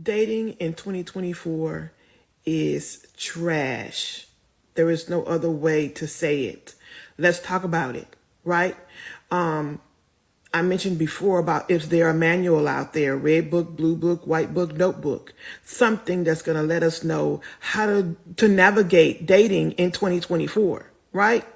Dating in 2024 is trash. There is no other way to say it. Let's talk about it, right? Um, I mentioned before about if there a manual out there, red book, blue book, white book, notebook, something that's going to let us know how to navigate dating in 2024, right?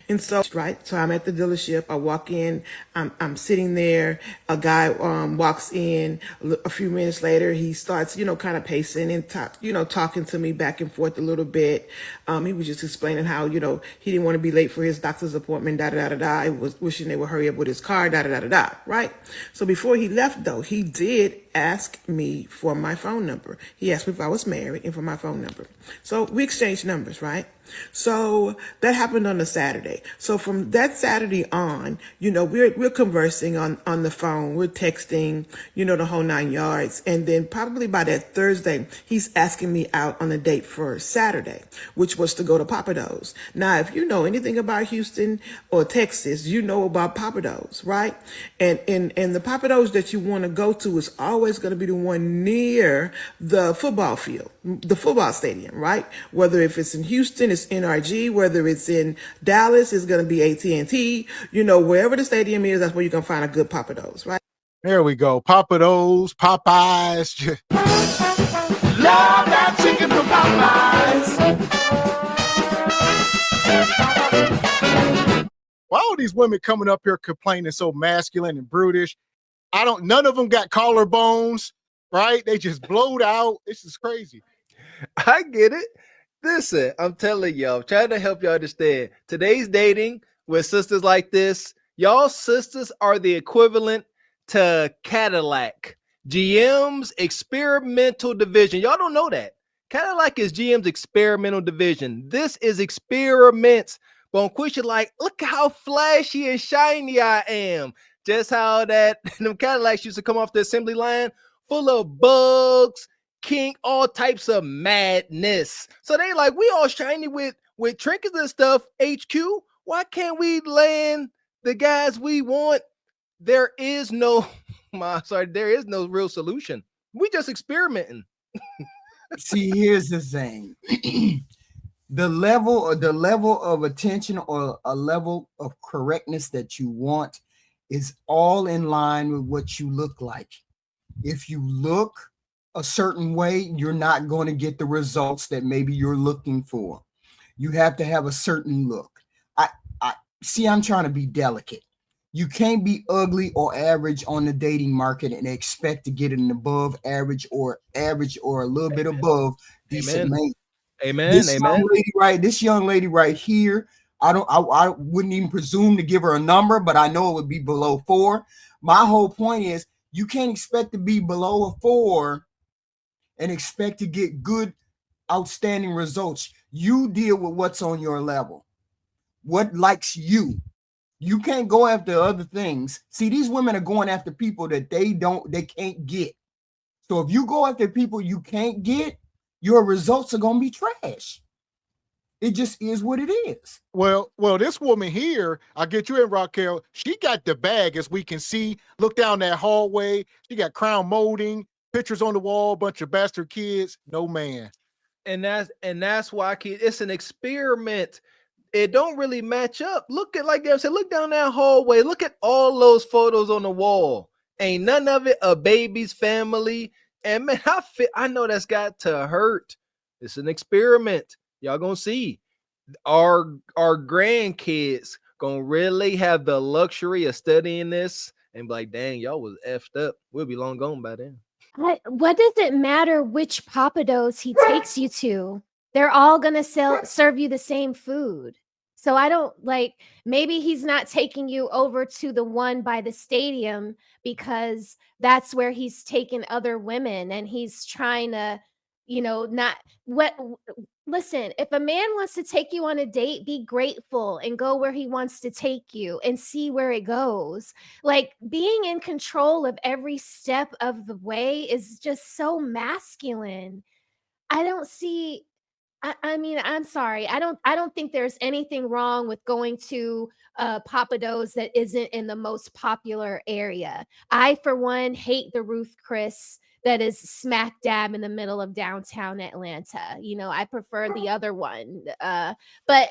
And so, right, so I'm at the dealership. I walk in. I'm sitting there. A guy walks in. A few minutes later, he starts, kind of pacing and talking to me back and forth a little bit. He was just explaining how, he didn't want to be late for his doctor's appointment. Da da da da da. I was wishing they would hurry up with his car. Da da da da da. Right. So before he left, though, he did ask me for my phone number. He asked me if I was married and for my phone number. So we exchanged numbers, right? So that happened on a Saturday. So from that Saturday on, we're conversing on the phone, we're texting, the whole 9 yards. And then probably by that Thursday, he's asking me out on a date for Saturday, which was to go to Papados. Now, if you know anything about Houston or Texas, you know about Papados, right? And the Papados that you want to go to is always going to be the one near the football field, the football stadium, right? Whether if it's in Houston, it's NRG. Whether it's in Dallas, it's going to be AT&T. Wherever the stadium is, that's where you can find a good Papados, right? There we go. Papados, Popeyes. Love that chicken from Popeyes. Why are these women coming up here complaining so masculine and brutish? None of them got collarbones, right? They just blowed out. This is crazy. I get it. Listen, I'm telling y'all, I'm trying to help you understand. Today's dating with sisters like this, y'all sisters are the equivalent to Cadillac, GM's experimental division. Y'all don't know that. Cadillac is GM's experimental division. This is experiments. But Quisha, like, look how flashy and shiny I am. Just how that them Cadillacs used to come off the assembly line full of bugs, kink, all types of madness. So they like, we all shiny with trinkets and stuff. HQ, why can't we land the guys we want? There is no, there is no real solution. We just experimenting. See, here's the thing. the level of attention or a level of correctness that you want is all in line with what you look like. If you look a certain way, you're not going to get the results that maybe you're looking for. You have to have a certain look. I see. I'm trying to be delicate. You can't be ugly or average on the dating market and expect to get an above average or a little bit above decent mate. Amen. Amen. This young lady right here, I wouldn't even presume to give her a number, but I know it would be below 4. My whole point is you can't expect to be below a 4 and expect to get good, outstanding results. You deal with what's on your level. What likes you? You can't go after other things. See, these women are going after people that they can't get. So if you go after people you can't get, your results are going to be trash. It just is what it is. Well, this woman here, I'll get you in, Raquel. She got the bag, as we can see. Look down that hallway. She got crown molding, pictures on the wall, bunch of bastard kids. No man. And that's why it's an experiment. It don't really match up. Look at, like I said, look down that hallway. Look at all those photos on the wall. Ain't none of it a baby's family. And man, I know that's got to hurt. It's an experiment. Y'all gonna see. Our grandkids gonna really have the luxury of studying this and be like, dang, y'all was effed up. We'll be long gone by then. What does it matter which Papados he takes you to? They're all gonna serve you the same food. So I don't maybe he's not taking you over to the one by the stadium because that's where he's taken other women and he's trying to, not what. Listen, if a man wants to take you on a date, be grateful and go where he wants to take you and see where it goes. Like being in control of every step of the way is just so masculine. I don't see I mean, I'm sorry. I don't think there's anything wrong with going to Papados that isn't in the most popular area. I, for one, hate the Ruth Chris that is smack dab in the middle of downtown Atlanta. You know, I prefer the other one. But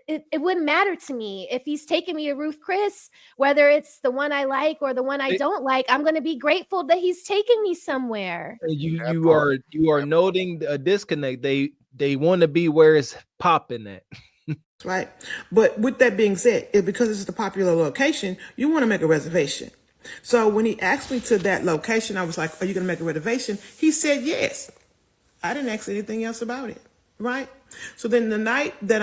it wouldn't matter to me if he's taking me to Ruth Chris, whether it's the one I like or the one I don't like. I'm going to be grateful that he's taking me somewhere. You are noting a disconnect. They want to be where it's popping at. Right. But with that being said, because it's the popular location, you want to make a reservation. So when he asked me to that location, I was like, are you going to make a reservation? He said yes. I didn't ask anything else about it. Right. So then the night that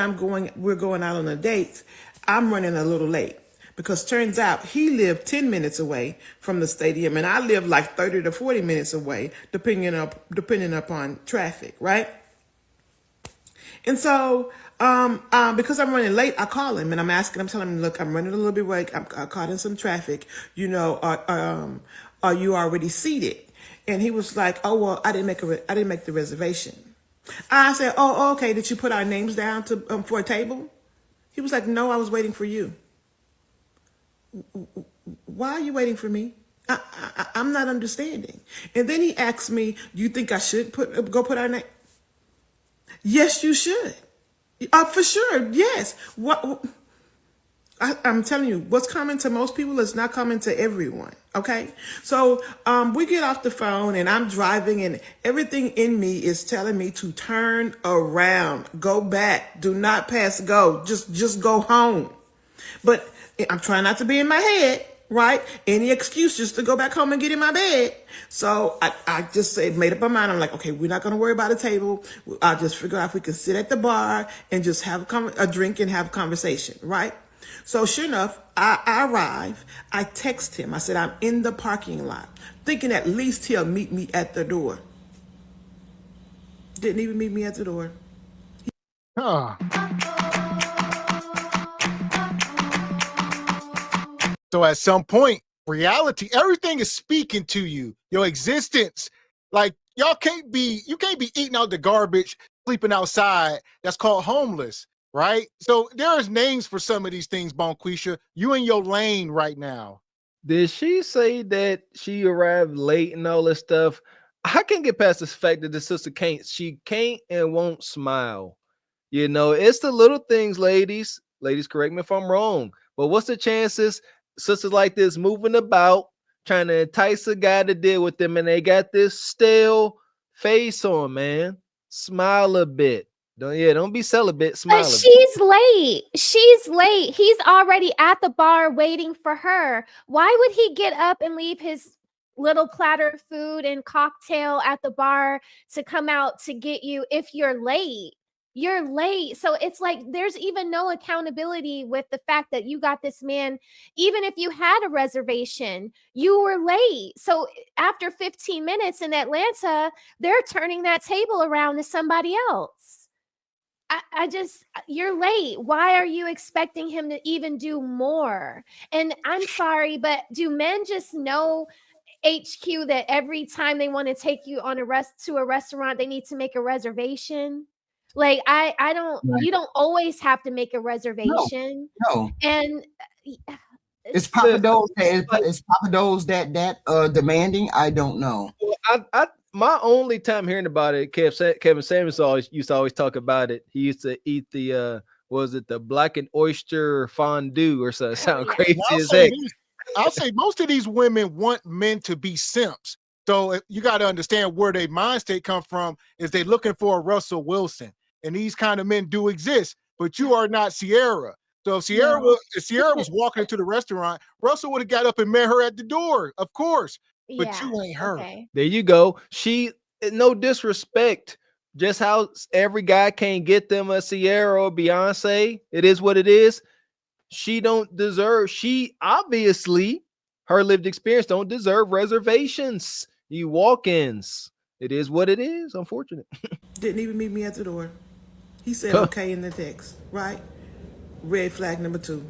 we're going out on a date, I'm running a little late because turns out he lived 10 minutes away from the stadium and I live like 30 to 40 minutes away, depending upon traffic. Right. And so, because I'm running late, I call him and I'm telling him, look, I'm running a little bit late. I'm caught in some traffic. You know, are you already seated? And he was like, oh, well, I didn't make the reservation. I said, oh, okay. Did you put our names down for a table? He was like, no, I was waiting for you. Why are you waiting for me? I'm not understanding. And then he asked me, do you think I should go put our name? Yes, you should. For sure. Yes. I'm telling you, what's coming to most people is not coming to everyone. Okay. So, we get off the phone and I'm driving and everything in me is telling me to turn around, go back, do not pass go, just go home. But I'm trying not to be in my head, right? Any excuse just to go back home and get in my bed. So I just made up my mind. I'm like, okay, we're not going to worry about a table. I'll just figure out if we can sit at the bar and just have a drink and have a conversation, right? So sure enough, I arrive. I text him. I said, I'm in the parking lot, thinking at least he'll meet me at the door. Didn't even meet me at the door. Huh. So at some point, reality, everything is speaking to you, your existence. Like you can't be eating out the garbage, sleeping outside. That's called homeless, right? So there's names for some of these things, Bonquisha. You in your lane right now. Did she say that she arrived late and all this stuff? I can't get past this fact that the sister can't and won't smile. You know, it's the little things, ladies. Ladies, correct me if I'm wrong. But what's the chances sisters like this moving about, trying to entice a guy to deal with them, and they got this stale face on, man? Smile a bit. Don't be celibate. Smile. But she's late. She's late. He's already at the bar waiting for her. Why would he get up and leave his little platter of food and cocktail at the bar to come out to get you if you're late? You're late. So it's like there's even no accountability with the fact that you got this man. Even if you had a reservation, you were late. So after 15 minutes in Atlanta, they're turning that table around to somebody else. You're late. Why are you expecting him to even do more? And I'm sorry, but do men just know HQ that every time they want to take you on to a restaurant, they need to make a reservation? Like I don't. Right. You don't always have to make a reservation. No. And It's Papa Do's that demanding. I don't know. I my only time hearing about it, Kevin Samuels used to always talk about it. He used to eat the was it the blackened oyster fondue or something? Sound crazy as heck. I'll say most of these women want men to be simps. So you got to understand where their mind state come from is they looking for a Russell Wilson. And these kind of men do exist, but you are not Sierra. So if Sierra was walking into the restaurant, Russell would have got up and met her at the door, of course. But you ain't her. Okay. There you go. No disrespect. Just how every guy can't get them a Sierra or Beyonce. It is what it is. She don't deserve. She obviously, her lived experience don't deserve reservations. You walk-ins. It is what it is. Unfortunate. Didn't even meet me at the door. He said okay in the text, right? Red flag number 2,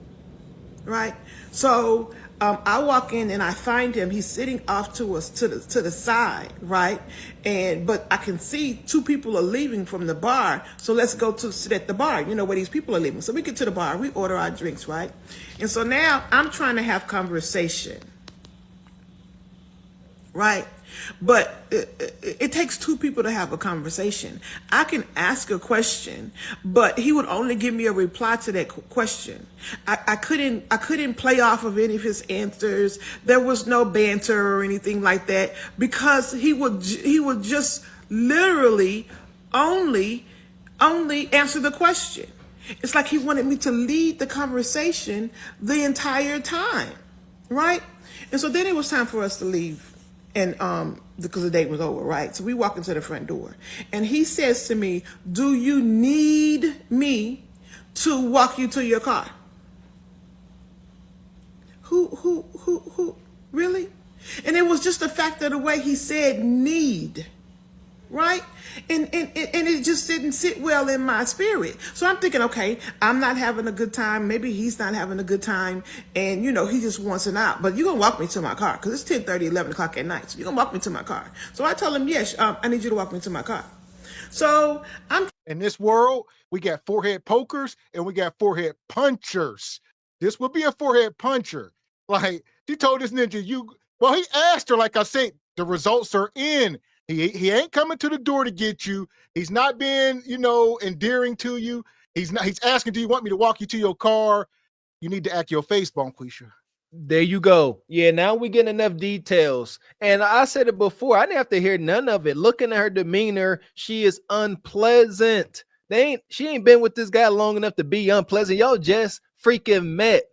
right? So I walk in and I find him. He's sitting off to us to the side, right? But I can see 2 people are leaving from the bar. So let's go to sit at the bar. You know where these people are leaving. So we get to the bar. We order our drinks, right? And so now I'm trying to have conversation, right? But it takes two people to have a conversation. I can ask a question, but he would only give me a reply to that question. I couldn't play off of any of his answers. There was no banter or anything like that, because he would just literally only answer the question. It's like he wanted me to lead the conversation the entire time, right? And so then it was time for us to leave, and because the date was over, right? So we walk into the front door, and he says to me, "Do you need me to walk you to your car?" Who, really? And it was just the fact of the way he said "need." Right? And it just didn't sit well in my spirit. So I'm thinking, okay, I'm not having a good time. Maybe he's not having a good time. And, he just wants an out. But you're going to walk me to my car, because it's 10:30, 11 o'clock at night. So you're going to walk me to my car. So I told him, yes, I need you to walk me to my car. So In this world, we got forehead pokers and we got forehead punchers. This would be a forehead puncher. Like, she told this ninja, he asked her, like I said, the results are in. He ain't coming to the door to get you. He's not being, endearing to you. He's asking, do you want me to walk you to your car? You need to act your face, Bonquisha. There you go. Yeah, now we get enough details. And I said it before, I didn't have to hear none of it. Looking at her demeanor, she is unpleasant. She ain't been with this guy long enough to be unpleasant. Y'all just freaking met.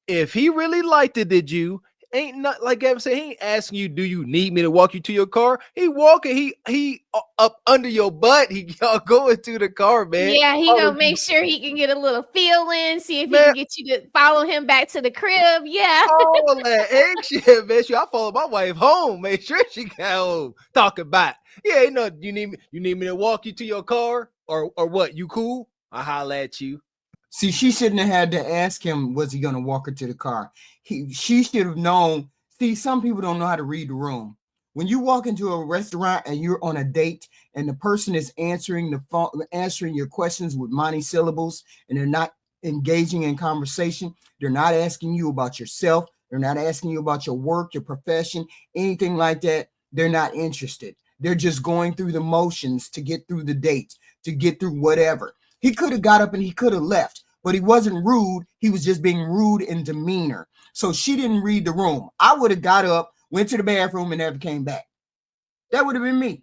If he really liked it, did you? Ain't not like Gavin said, he ain't asking you, do you need me to walk you to your car? He walking, he up under your butt. Y'all going to the car, man. Yeah, he gonna make sure he can get a little feel in, see if he can get you to follow him back to the crib. Yeah. All that action, man. I follow my wife home. Make sure she got home. Talking about, yeah, you need me to walk you to your car, or what? You cool? I holla at you. See, she shouldn't have had to ask him, was he going to walk her to the car? She should have known. See, some people don't know how to read the room. When you walk into a restaurant and you're on a date and the person is answering the phone, answering your questions with monosyllables, and they're not engaging in conversation, they're not asking you about yourself, they're not asking you about your work, your profession, anything like that, they're not interested. They're just going through the motions to get through the date, to get through whatever. He could have got up and he could have left, but he wasn't rude. He was just being rude in demeanor. So she didn't read the room. I would have got up, went to the bathroom, and never came back. That would have been me.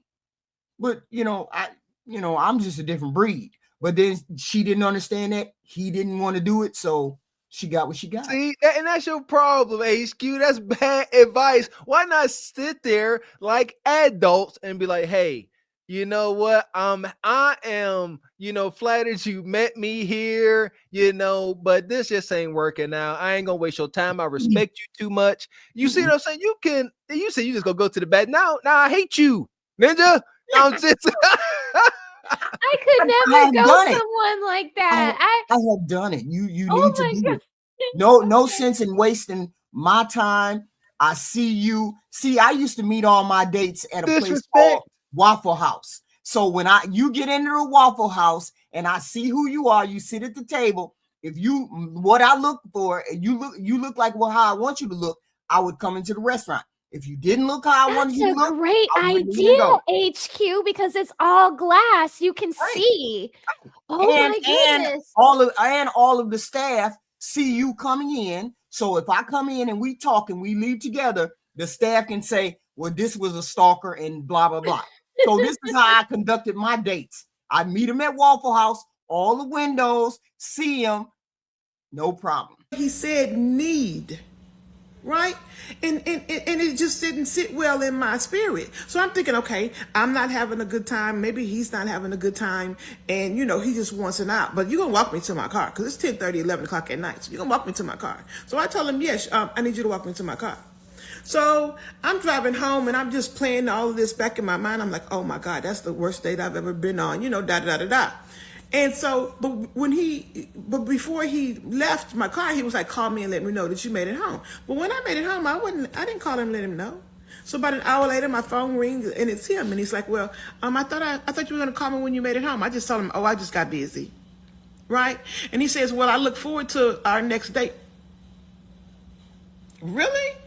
But I'm just a different breed. But then she didn't understand that. He didn't want to do it, so she got what she got. See, and that's your problem, HQ. That's bad advice. Why not sit there like adults and be like, hey, you know what? I am, flattered you met me here, but this just ain't working out. I ain't gonna waste your time. I respect you too much. You see what I'm saying? You say you just gonna go to the bed. Now I hate you, ninja. I'm just I could never go someone like that. I have done it. You need to do it. No sense in wasting my time. I see you. See, I used to meet all my dates at a place called Waffle House. So when you get into the Waffle House and I see who you are, you sit at the table. If what I look for, you look like how I want you to look, I would come into the restaurant. If you didn't look how I wanted you to look, that's a great idea, HQ, because it's all glass. You can see. Oh my goodness! And all of the staff see you coming in. So if I come in and we talk and we leave together, the staff can say, well, this was a stalker and blah, blah, blah. So this is how I conducted my dates. I meet him at Waffle House, all the windows, see him, no problem. He said need, right? And it just didn't sit well in my spirit. So I'm thinking, okay, I'm not having a good time. Maybe he's not having a good time. And, he just wants an out. But you're going to walk me to my car, because it's 10:30, 11 o'clock at night. So you're going to walk me to my car. So I told him, yes, I need you to walk me to my car. So I'm driving home and I'm just playing all of this back in my mind. I'm like, oh my God, that's the worst date I've ever been on, da. And so, but before he left my car, he was like, call me and let me know that you made it home. But when I made it home, I didn't call him and let him know. So about an hour later, my phone rings and it's him. And he's like, well, I thought you were going to call me when you made it home. I just told him, oh, I just got busy. Right. And he says, well, I look forward to our next date. Really?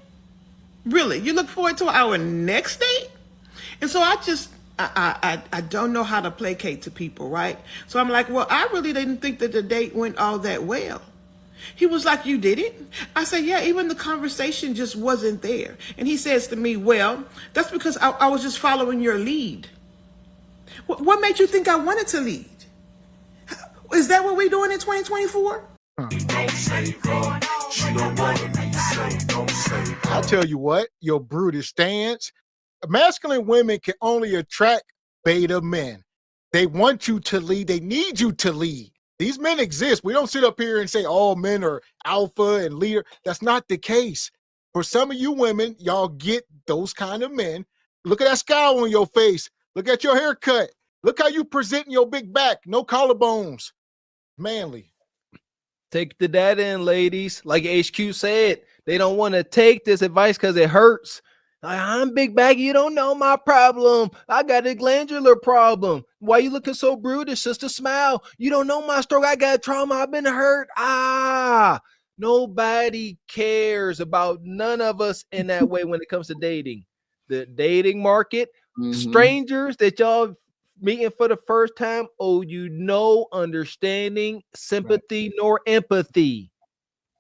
Really? You look forward to our next date? And so I don't know how to placate to people, right? So I'm like, well, I really didn't think that the date went all that well. He was like, you didn't? I said, yeah, even the conversation just wasn't there. And he says to me, well, that's because I was just following your lead. What made you think I wanted to lead? Is that what we're doing in 2024? I'll tell you what, your brutish stance. Masculine women can only attract beta men. They want you to lead. They need you to lead. These men exist. We don't sit up here and say all men are alpha and leader. That's not the case. For some of you women, y'all get those kind of men. Look at that scowl on your face. Look at your haircut. Look how you presenting your big back. No collarbones. Manly. Take the data in, ladies. Like HQ said, they don't want to take this advice because it hurts. Like, I'm big bag. You don't know my problem. I got a glandular problem. Why you looking so brutish, sister? Smile. You don't know my story. I got trauma. I've been hurt. Nobody cares about none of us in that way when it comes to dating. The dating market, strangers that y'all meeting for the first time owe you no understanding, sympathy, nor empathy.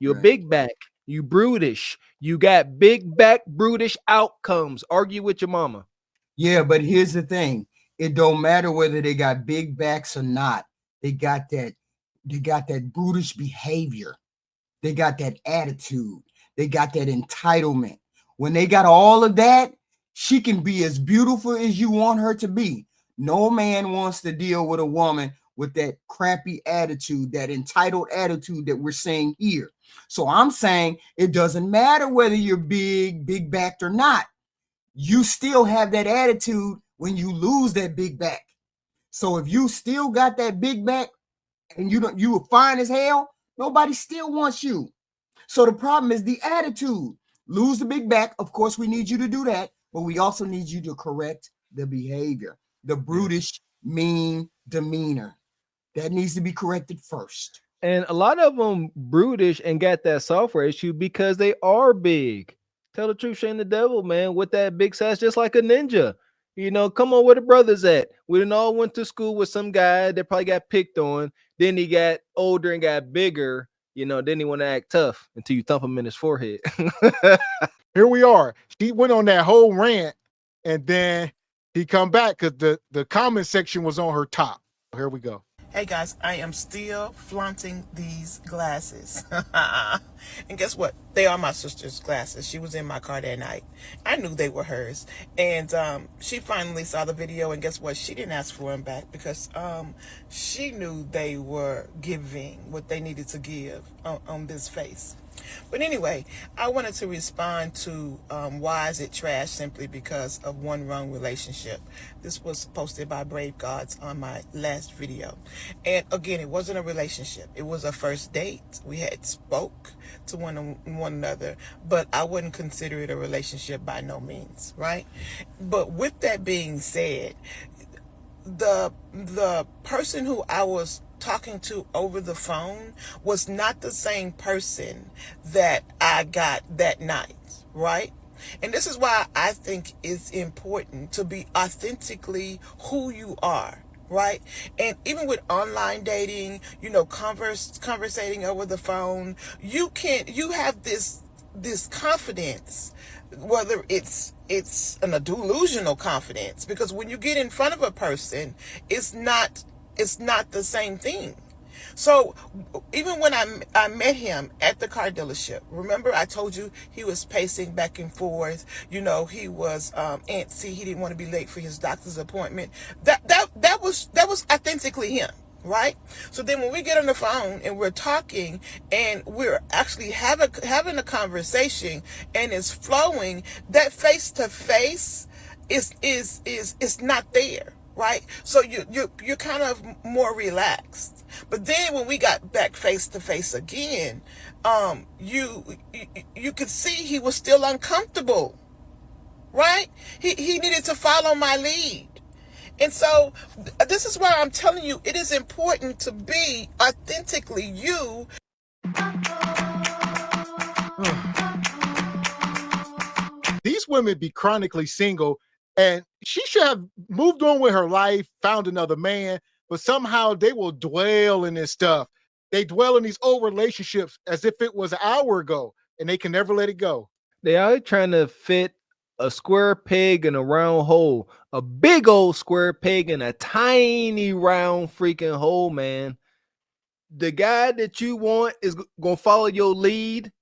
You're big back. You brutish. You got big back brutish outcomes. Argue with your mama. Yeah, but here's the thing. It don't matter whether they got big backs or not. They got that brutish behavior. They got that attitude. They got that entitlement. When they got all of that, she can be as beautiful as you want her to be. No man wants to deal with a woman with that crappy attitude, that entitled attitude that we're seeing here. So I'm saying it doesn't matter whether you're big backed or not. You still have that attitude when you lose that big back. So if you still got that big back and you were fine as hell, nobody still wants you. So the problem is the attitude. Lose the big back. Of course, we need you to do that, but we also need you to correct the behavior, the brutish, mean demeanor. That needs to be corrected first. And a lot of them brutish and got that software issue because they are big. Tell the truth, shame the devil, man. With that big size, just like a ninja. You know, come on, where the brothers at? We done all went to school with some guy that probably got picked on. Then he got older and got bigger. You know, then he want to act tough until you thump him in his forehead. Here we are. She went on that whole rant, and then he come back because the comment section was on her top. Here we go. Hey guys, I am still flaunting these glasses. And guess what? They are my sister's glasses. She was in my car that night. I knew they were hers. And she finally saw the video, and guess what? She didn't ask for them back because she knew they were giving what they needed to give on this face. But anyway, I wanted to respond to why is it trash simply because of one wrong relationship. This was posted by Brave Gods on my last video. And again, it wasn't a relationship. It was a first date. We had spoke to one another, but I wouldn't consider it a relationship by no means, right? But with that being said, the person who I was talking to over the phone was not the same person that I got that night, right? And this is why I think it's important to be authentically who you are, right? And even with online dating, you know, conversating over the phone, you have this confidence, whether it's a delusional confidence, because when you get in front of a person, it's not the same thing. So even when I met him at the car dealership, remember I told you he was pacing back and forth. You know, he was antsy. He didn't want to be late for his doctor's appointment. That was authentically him, right? So then when we get on the phone and we're talking and we're actually having a conversation and it's flowing, that face to face is not there. Right, so you're kind of more relaxed. But then when we got back face to face again, you could see he was still uncomfortable. Right, he needed to follow my lead, and so this is why I'm telling you it is important to be authentically you. These women be chronically single. And she should have moved on with her life, found another man, but somehow they will dwell in this stuff. They dwell in these old relationships as if it was an hour ago, and they can never let it go. They are trying to fit a square peg in a round hole, a big old square peg in a tiny round freaking hole, man. The guy that you want is going to follow your lead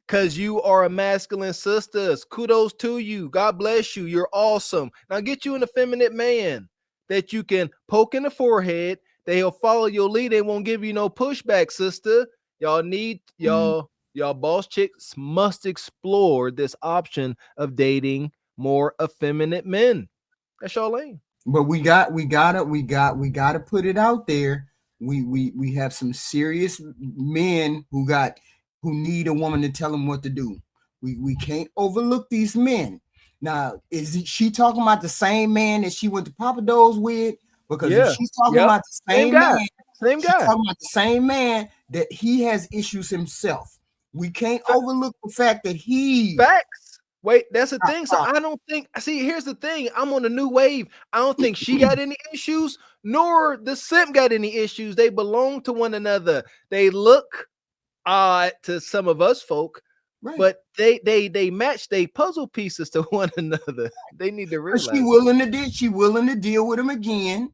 because you are a masculine sisters. Kudos to you. God bless you. You're awesome. Now get you an effeminate man that you can poke in the forehead. They'll follow your lead. They won't give you no pushback, sister. Y'all need y'all boss chicks must explore this option of dating more effeminate men. That's your lane. But we gotta put it out there. We have some serious men who need a woman to tell them what to do. We can't overlook these men. Now, she talking about the same man that she went to Papa Do's with? Because if she's talking about the same guy, man, same guy. she's talking about the same man that he has issues himself. We can't overlook the fact that facts. Wait, that's the thing. So I don't think. See, here's the thing. I'm on a new wave. I don't think she got any issues, nor the simp got any issues. They belong to one another. They look odd to some of us folk, right, but they match they puzzle pieces to one another. They need to realize she willing to deal with him again.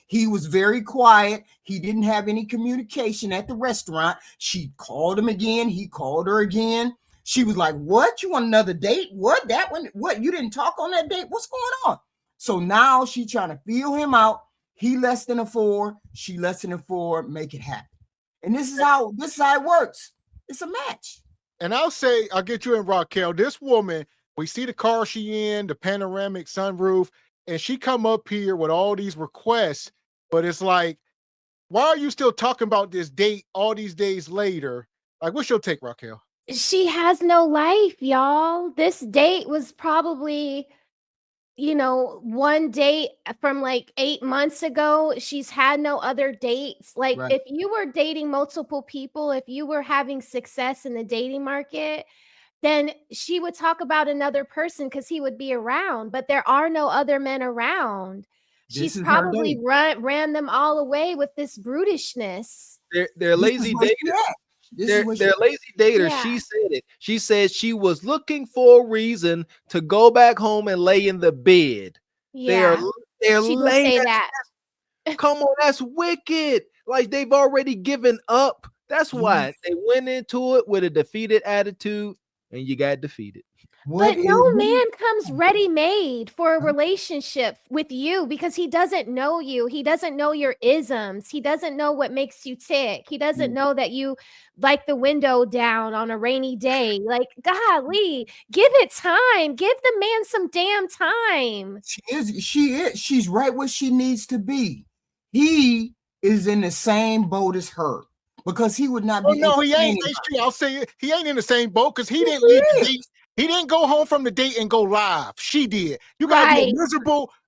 He was very quiet. He didn't have any communication at the restaurant. She called him again. He called her again. She was like, what? You want another date? What? That one? What? You didn't talk on that date? What's going on? So now she trying to feel him out. He less than a 4. She less than a 4. Make it happen. And this is how it works. It's a match. And I'll get you in, Raquel. This woman, we see the car she in, the panoramic sunroof, and she come up here with all these requests, but it's like, why are you still talking about this date all these days later? Like, what's your take, Raquel? She has no life, y'all. This date was probably, one date from like 8 months ago. She's had no other dates. Like, if you were dating multiple people, if you were having success in the dating market, then she would talk about another person because he would be around, but there are no other men around. She's probably ran them all away with this brutishness. They're lazy daters. They're lazy daters. Yeah. She said it. She said she was looking for a reason to go back home and lay in the bed. Yeah, they're she lazy. Say that. Come on, that's wicked. Like they've already given up. That's why they went into it with a defeated attitude. And you got defeated. But no man comes ready-made for a relationship with you because he doesn't know you. He doesn't know your isms. He doesn't know what makes you tick. He doesn't know that you like the window down on a rainy day. Like, golly, give it time. Give the man some damn time. She is. She's right where she needs to be. He is in the same boat as her. Because he would not be. No, he ain't. I'll say it. He ain't in the same boat because he didn't leave the date. He didn't go home from the date and go live. She did. You got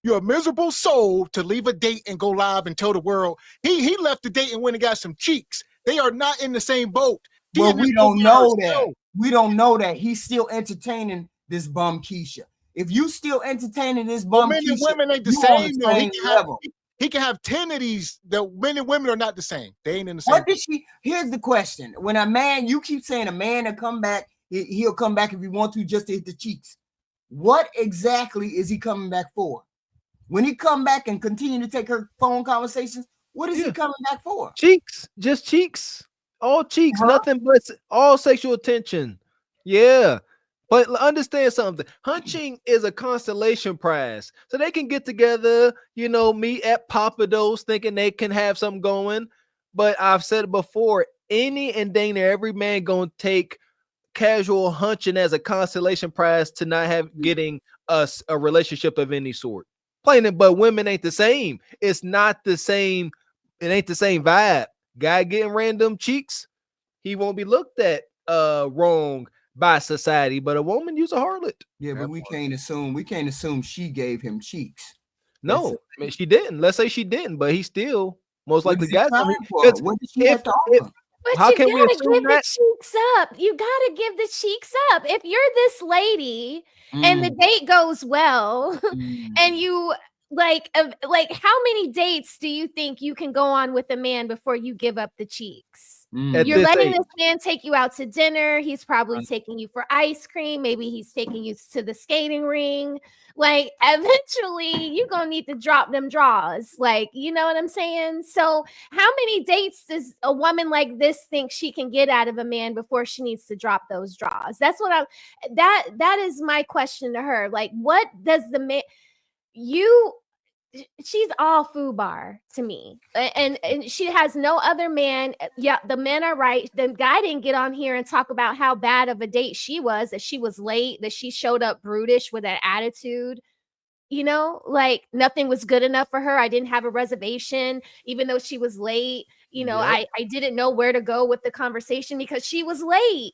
you're a miserable soul to leave a date and go live and tell the world. He left the date and went and got some cheeks. They are not in the same boat. Well, we don't know that. We don't know that he's still entertaining this bum Keisha. If you still entertaining this bum men Keisha, and women ain't the same. He can have 10 of these. The men and women are not the same. They ain't in the same. What did she? Here's the question: when a man, you keep saying a man will come back, he'll come back if he want to, just to hit the cheeks. What exactly is he coming back for? When he come back and continue to take her phone conversations, what is he coming back for? Cheeks, just cheeks, all cheeks, nothing but all sexual attention. Yeah. But understand something. Hunching is a constellation prize. So they can get together, meet at Papa Do's thinking they can have something going. But I've said it before, any and dang every man gonna take casual hunching as a constellation prize to not getting us a relationship of any sort. Plain it, but women ain't the same. It's not the same. It ain't the same vibe. Guy getting random cheeks, he won't be looked at wrong by society, but a woman use a harlot. Yeah, but we can't assume she gave him cheeks. No, I mean, she didn't. Let's say she didn't, but he still most likely got something. What did she have to offer? But How you can we gotta assume give the that? cheeks up. You gotta give the cheeks up. If you're this lady and the Mm, date goes well, and mm, you like how many dates do you think you can go on with a man before you give up the cheeks? At You're mm. this letting age, this man take you out to dinner. He's probably Right. taking you for ice cream. Maybe he's taking you to the skating ring. Like, eventually, you're gonna need to drop them draws. Like, you know what I'm saying? So, how many dates does a woman like this think she can get out of a man before she needs to drop those draws? That's what I'm that is my question to her. Like, what does the man you she's all foobar to me, and she has no other man. Yeah, the men are right. The guy didn't get on here and talk about how bad of a date she was, that she was late, that she showed up brutish with an attitude. You know, like nothing was good enough for her. I didn't have a reservation, even though she was late. You know, yep, I didn't know where to go with the conversation because she was late.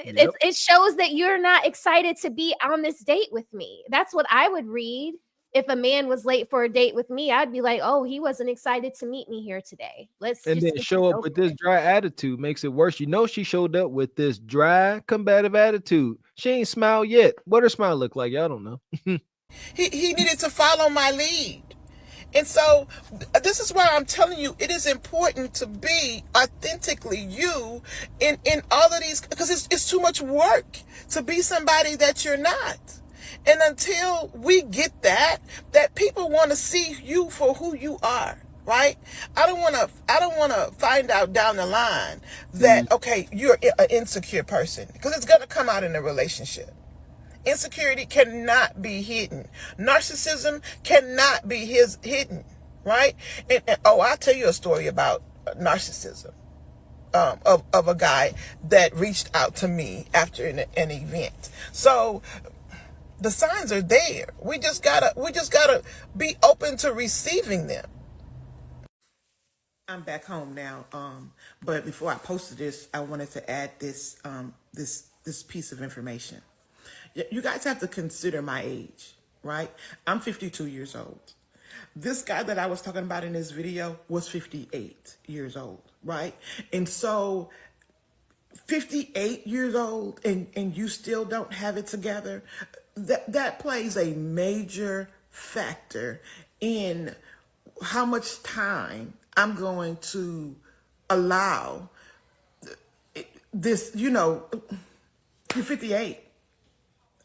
yep. It shows that you're not excited to be on this date with me. That's what I would read. If a man was late for a date with me, I'd be like, oh, he wasn't excited to meet me here today. Let's And just then get this show up over with with. this dry attitude makes it worse. You know, she showed up with this dry, combative attitude. She ain't smiled yet. What her smile look like? Y'all don't know. He needed to follow my lead. And so this is why I'm telling you it is important to be authentically you in all of these, because it's too much work to be somebody that you're not. And until we get that people want to see you for who you are, right? I don't want to find out down the line that okay, you're an insecure person, because it's going to come out in a relationship. Insecurity cannot be hidden. Narcissism cannot be hidden, right? And I'll tell you a story about narcissism, of a guy that reached out to me after an event. So the signs are there. We just gotta be open to receiving them. I'm back home now. But before I posted this, I wanted to add this piece of information. You guys have to consider my age, right? I'm 52 years old. This guy that I was talking about in this video was 58 years old, right? And so 58 years old and you still don't have it together, that plays a major factor in how much time I'm going to allow this, you're 58.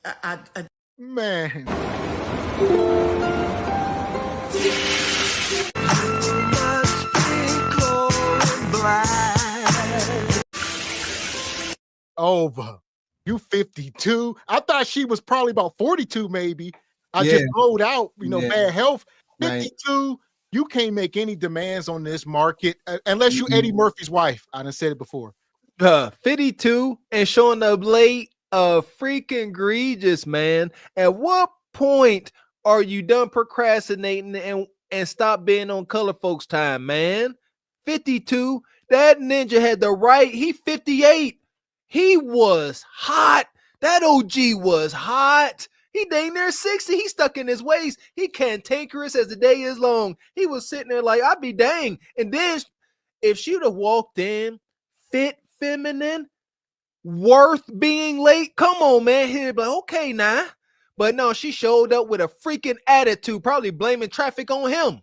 I Man, over. You 52. I thought she was probably about 42, maybe. I Yeah, just blowed out, yeah, bad health. right. 52, you can't make any demands on this market unless you Eddie Mm-mm. Murphy's wife. I done said it before. 52 and showing up late, freaking egregious, man. At what point are you done procrastinating and stop being on color folks time, man? 52, that ninja had the right. He 58. He was hot. That OG was hot. He dang near 60. He stuck in his ways. He cantankerous as the day is long. He was sitting there like, I'd be dang. And then if she'd have walked in fit, feminine, worth being late, come on, man. He'd be like, okay, now. But no, she showed up with a freaking attitude, probably blaming traffic on him.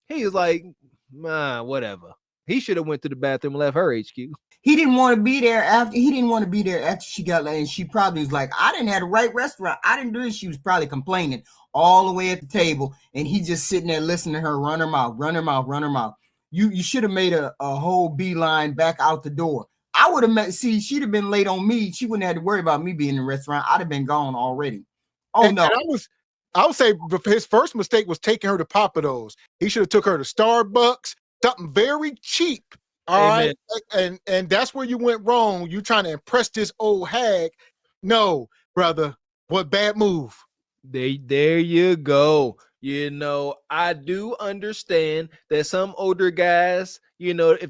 He was like, whatever. He should have went to the bathroom and left her HQ. He didn't want to be there after. He didn't want to be there after she got late. And she probably was like, "I didn't have the right restaurant. I didn't do it." She was probably complaining all the way at the table, and he just sitting there listening to her run her mouth, run her mouth, run her mouth. You should have made a whole beeline back out the door. I would have met. See, she'd have been late on me. She wouldn't have had to worry about me being in the restaurant. I'd have been gone already. Oh And no. I would say his first mistake was taking her to Papados. He should have took her to Starbucks, something very cheap. All Amen. right. And that's where you went wrong. You trying to impress this old hag. No, brother. What bad move. There you go. I do understand that some older guys, if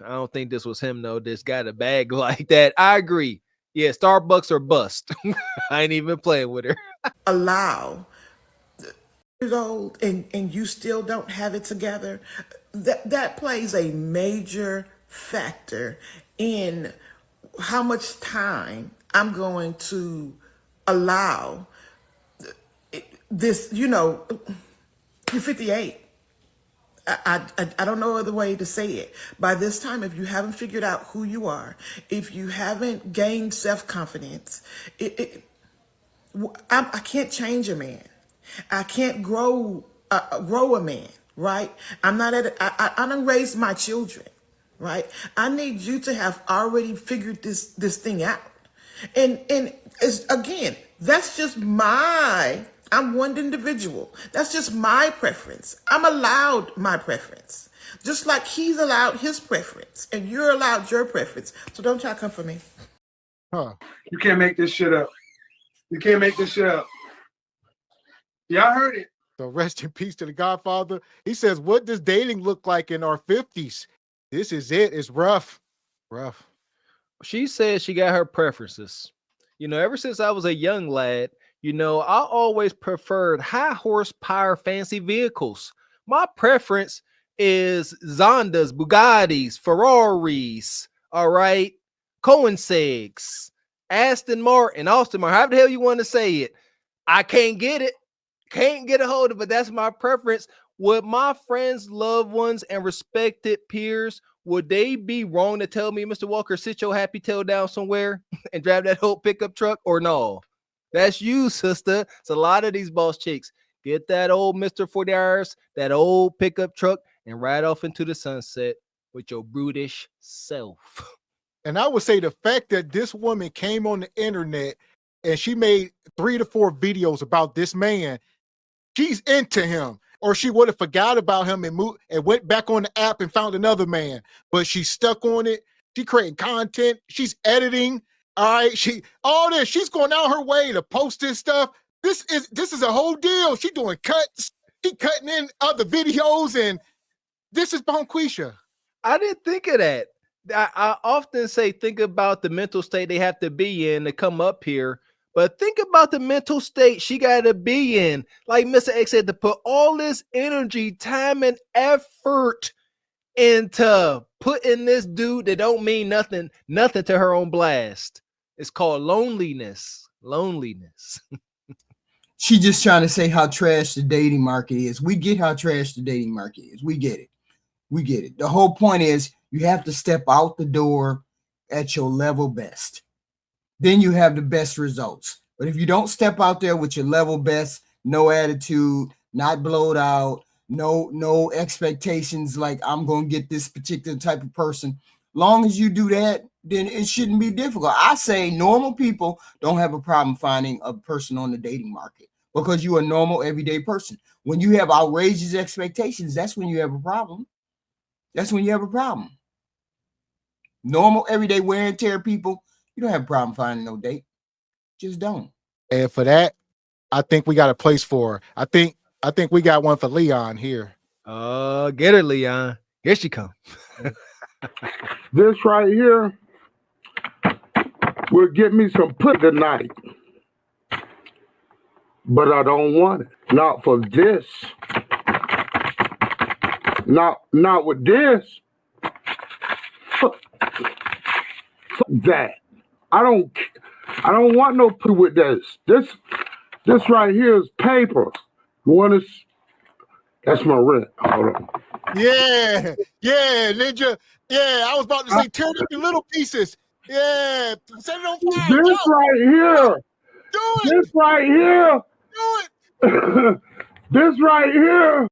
I don't think this was him, though, this got a bag like that. I agree. Yeah, Starbucks or bust. I ain't even playing with her. allow years old and you still don't have it together, that plays a major factor in how much time I'm going to allow this. You're 58. I don't know other way to say it. By this time, if you haven't figured out who you are, if you haven't gained self-confidence, I can't change a man. I can't grow a man, right? I'm not at. I don't raise my children, right? I need you to have already figured this thing out, and it's, again, that's just my. I'm one individual. That's just my preference. I'm allowed my preference, just like he's allowed his preference, and you're allowed your preference. So don't try to come for me. Huh. You can't make this shit up. You can't make this shit up. Y'all heard it. So rest in peace to the Godfather. He says, what does dating look like in our 50s? This is it. It's rough. Rough. She says she got her preferences. Ever since I was a young lad, I always preferred high horsepower fancy vehicles. My preference is Zondas, Bugattis, Ferraris, all right, Koenigsegg's, Aston Martin, however the hell you want to say it. I can't get it. Can't get a hold of it. That's my preference. Would my friends, loved ones, and respected peers, would they be wrong to tell me, Mr. Walker, sit your happy tail down somewhere and drive that whole pickup truck, or no? That's you, sister. It's a lot of these boss chicks. Get that old Mr. 40 hours, that old pickup truck, and ride off into the sunset with your brutish self. And I would say the fact that this woman came on the internet and she made 3 to 4 videos about this man, she's into him. Or she would have forgot about him and moved and went back on the app and found another man. But she's stuck on it. She creating content. She's editing. All right. She's going out her way to post this stuff. This is a whole deal. She doing cuts. She cutting in other videos, and this is Bonquisha. I didn't think of that. I often say, think about the mental state they have to be in to come up here. But think about the mental state she got to be in. Like Mr. X said, to put all this energy, time, and effort into putting this dude that don't mean nothing to her on blast. It's called loneliness. Loneliness. She just trying to say how trash the dating market is. We get how trash the dating market is. We get it. We get it. The whole point is you have to step out the door at your level best. Then you have the best results. But if you don't step out there with your level best, no attitude, not blowed out, no expectations like I'm going to get this particular type of person, long as you do that, then it shouldn't be difficult. I say normal people don't have a problem finding a person on the dating market because you're a normal everyday person. When you have outrageous expectations, that's when you have a problem. That's when you have a problem. Normal everyday wear and tear people, you don't have a problem finding no date. Just don't. And for that, I think we got a place for her. I think we got one for Leon here. Get her, Leon. Here she come. This right here will get me some put tonight. But I don't want it. Not for this. Not with this. Fuck that. I don't want no put with this. This right here is paper. You want to? That's my rent. Hold on. Yeah, Ninja. Yeah, I was about to say tear it up in little pieces. Yeah, set it on fire. This right here. Do it. This right here. Do it. This right here